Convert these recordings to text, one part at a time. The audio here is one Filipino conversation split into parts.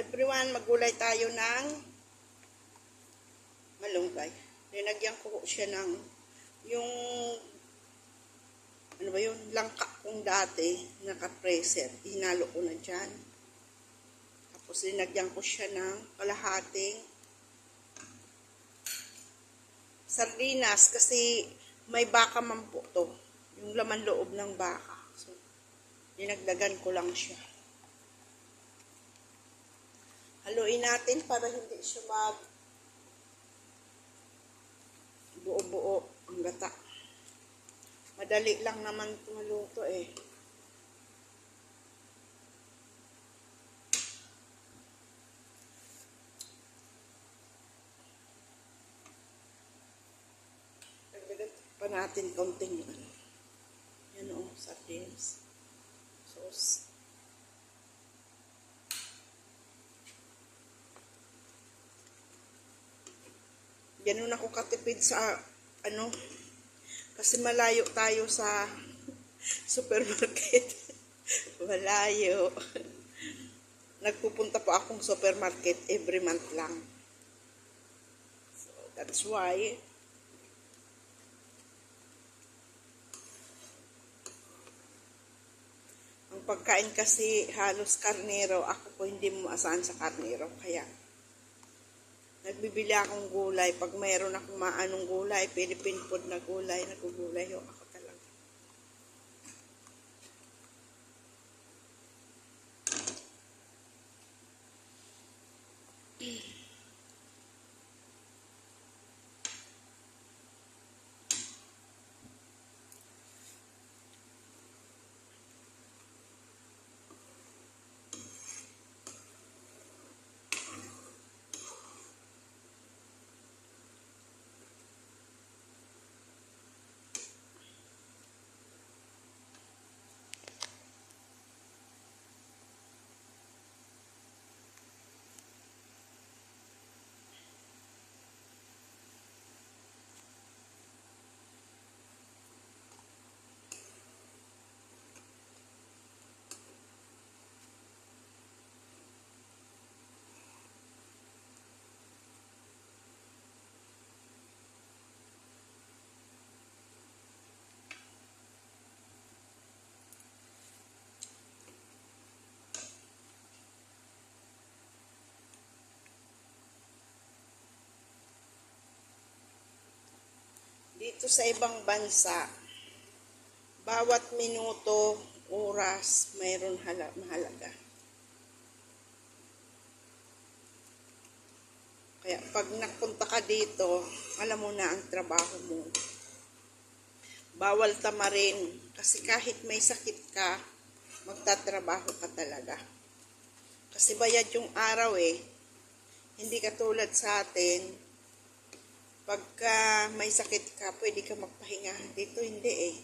Everyone, maggulay tayo ng malunggay. Linagyan ko siya ng yung ano ba yun, langka kong dati naka-preser. Hinalo ko na dyan. Tapos linagyan ko siya ng kalahating sardinas kasi may baka man po to. Yung laman loob ng baka. So, dinagdagan ko lang siya. Haluin natin para hindi siya buo-buo ang gata. Madali lang naman maluto eh. Dagdagan pa natin konting yan o, sardines. Sauce. Ganun ako katipid sa kasi malayo tayo sa supermarket. Malayo. Nagpupunta po akong supermarket every month lang. So, that's why ang pagkain kasi halos karnero. Ako po hindi mo maasahan sa karnero. Kaya nagbibili akong gulay. Pag mayroon akong maanong gulay, Philippine food na gulay, nagugulay ako talaga. Dito sa ibang bansa, bawat minuto, oras, mayroon mahalaga. Kaya pag nagpunta ka dito, alam mo na ang trabaho mo. Bawal tamarin. Kasi kahit may sakit ka, magtatrabaho ka talaga. Kasi bayad yung araw eh. Hindi katulad sa atin, pagka may sakit ka, pwede ka magpahinga. Dito hindi eh.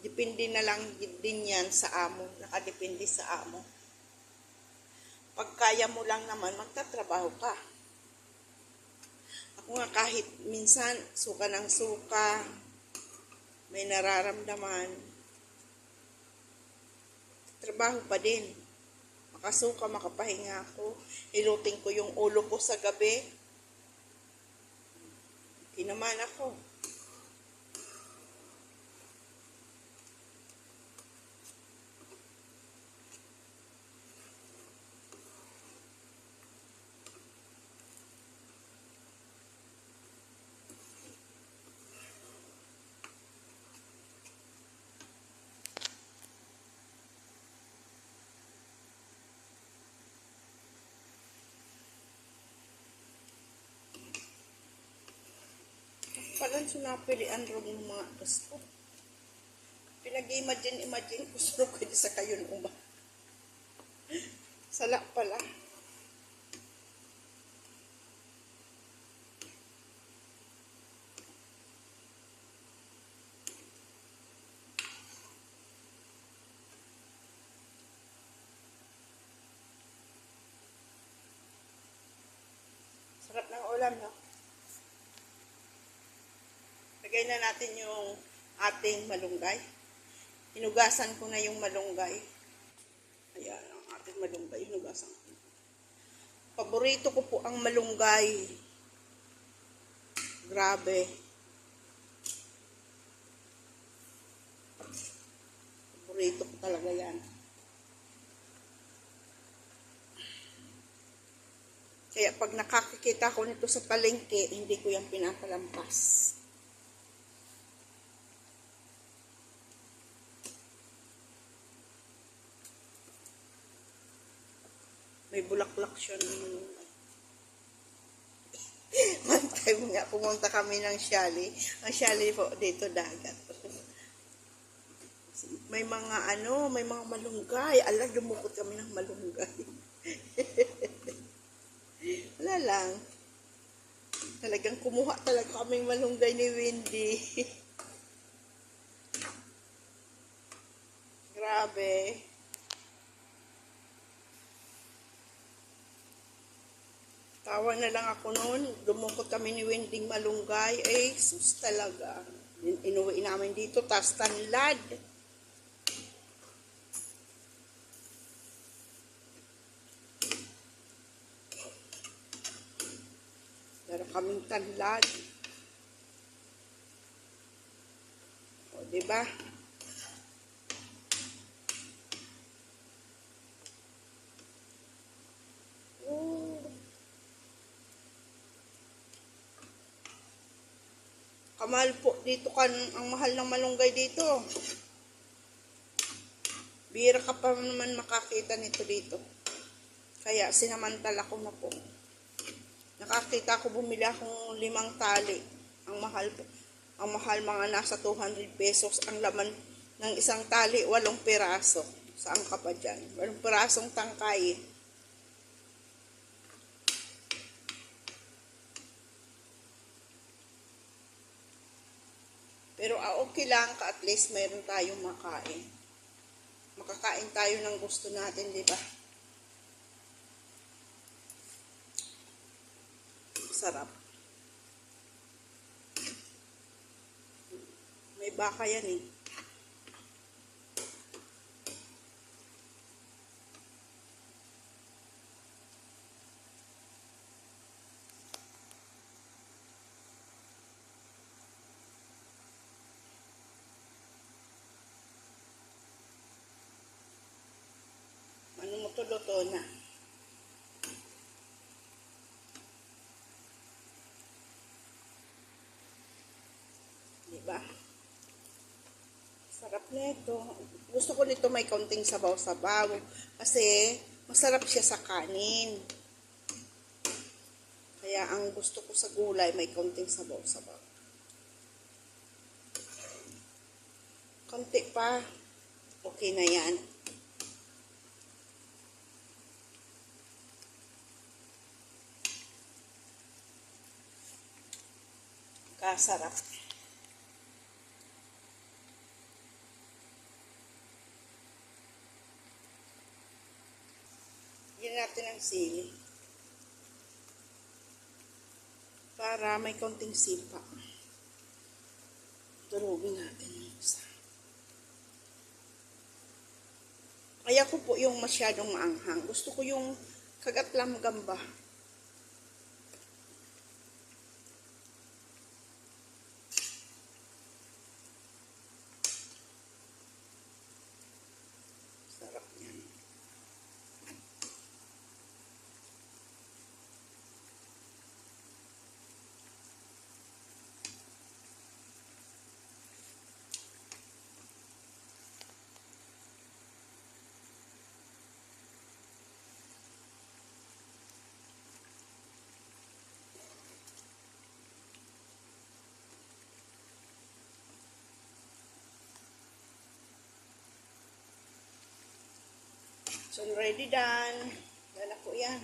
Depende na lang din yan sa amo. Nakadepende sa amo. Pag kaya mo lang naman, magtatrabaho ka. Ako nga kahit minsan, suka ng suka, may nararamdaman, trabaho pa din. Makasuka, makapahinga ako. Iluting ko yung ulo ko sa gabi. Hindi naman ako. Palan sunapilian ro ng mga gusto. Pinag-imagine ko sino ko sa kayon uma. Sala pala. Sarap ng ulam, no? Lagay na natin yung ating malunggay. Hinugasan ko na yung malunggay. Ayan ang ating malunggay. Hinugasan ko. Paborito ko po ang malunggay. Grabe. Paborito ko talaga yan. Kaya pag nakakikita ko nito sa palengke, hindi ko yan pinapalampas. May bulaklak siya. One time nga, pumunta kami ng Shali. Ang Shali po, dito dagat. May mga may mga malunggay. Ala, dumukot kami ng malunggay. Wala lang. Talagang kumuha talaga kaming malunggay ni Wendy. Grabe. Tawa na lang ako noon. Dumukot kami ni Wendy malunggay. Sus talaga. Inuwi namin dito. Tas tanlad. Meron kaming tanlad. O, diba? Kamahal po dito ang mahal ng malunggay dito. Bira ka pa naman makakita nito dito. Kaya sinamantala ko na po. Nakakita ko bumili akong 5 tali. Ang mahal po. Ang mahal mga nasa 200 pesos. Ang laman ng isang tali, 8 piraso. Saan ka pa dyan? 8 pirasong tangkay. Pero okay lang ka, at least mayroon tayong makain. Makakain tayo ng gusto natin, di ba? Sarap. May baka yan eh. Ano mo to, luto na. Diba? Sarap nito. Gusto ko nito may kaunting sabaw-sabaw. Kasi masarap siya sa kanin. Kaya ang gusto ko sa gulay may kaunting sabaw-sabaw. Kaunti pa. Okay na yan. Kasarap. Lagyan natin ang sili. Para may konting sipa. Durugin natin yung isa. Ayaw ko po yung masyadong maanghang. Gusto ko yung kagatlam gamba. Sarap yan. So, ready done. Yan na po yan.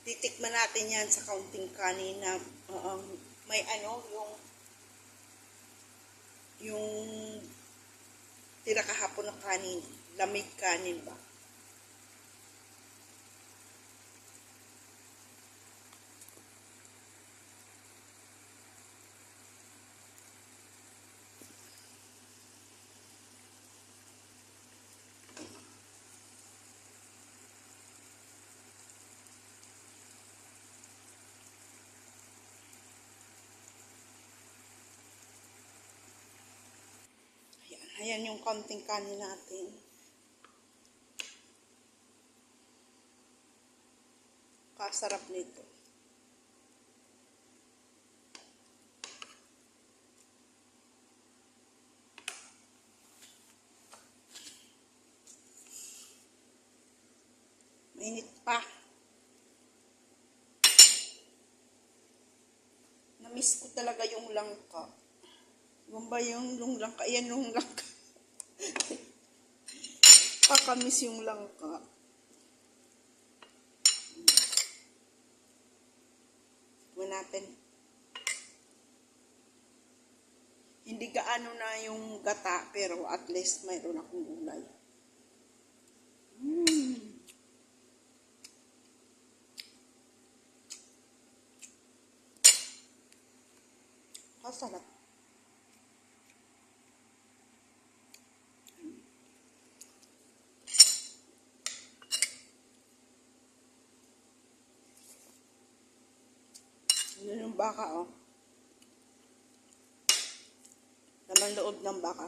Titikman natin yan sa kaunting kanin na may yung tira kahapon ng kanin. Lamig kanin ba? Ayan yung kaunting kanin natin. Kasarap nito. Mainit pa. Namiss ko talaga yung langka. Yung ba yung langka? Ayan yung langka. Kakamiss yung langka. Tignan natin. Hindi gaano na yung gata, pero at least mayroon akong gulay. Kasarap. Yun yung baka, oh. Laman loob ng baka.